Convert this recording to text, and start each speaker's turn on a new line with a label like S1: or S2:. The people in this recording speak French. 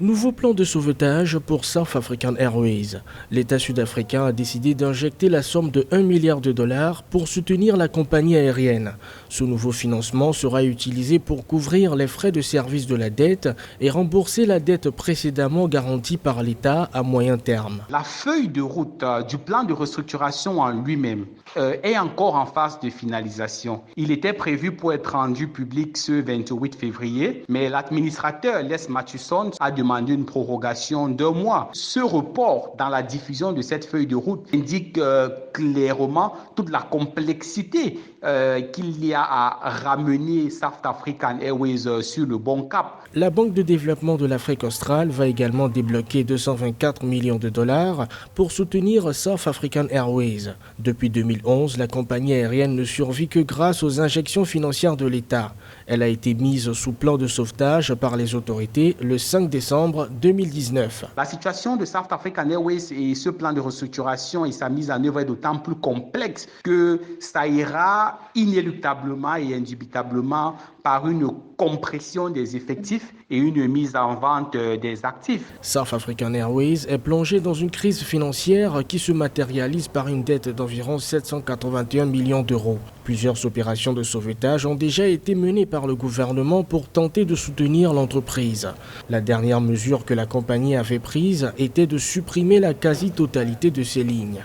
S1: Nouveau plan de sauvetage pour South African Airways. L'État sud-africain a décidé d'injecter la somme de 1 milliard de dollars pour soutenir la compagnie aérienne. Ce nouveau financement sera utilisé pour couvrir les frais de service de la dette et rembourser la dette précédemment garantie par l'État à moyen terme.
S2: La feuille de route du plan de restructuration en lui-même est encore en phase de finalisation. Il était prévu pour être rendu public ce 28 février, mais l'administrateur Les Mathusson a demandé une prorogation d'1 mois. Ce report dans la diffusion de cette feuille de route indique clairement toute la complexité qu'il y a à ramener South African Airways sur le bon cap.
S1: La Banque de développement de l'Afrique australe va également débloquer 224 millions de dollars pour soutenir South African Airways. Depuis 2011, la compagnie aérienne ne survit que grâce aux injections financières de l'État. Elle a été mise sous plan de sauvetage par les autorités le 5 décembre 2019.
S2: La situation de South African Airways et ce plan de restructuration et sa mise en œuvre est d'autant plus complexe que ça ira inéluctablement et indubitablement par une compression des effectifs et une mise en vente des actifs.
S1: South African Airways est plongé dans une crise financière qui se matérialise par une dette d'environ 781 millions d'euros. Plusieurs opérations de sauvetage ont déjà été menées par le gouvernement pour tenter de soutenir l'entreprise. La dernière mesure que la compagnie avait prise était de supprimer la quasi-totalité de ses lignes.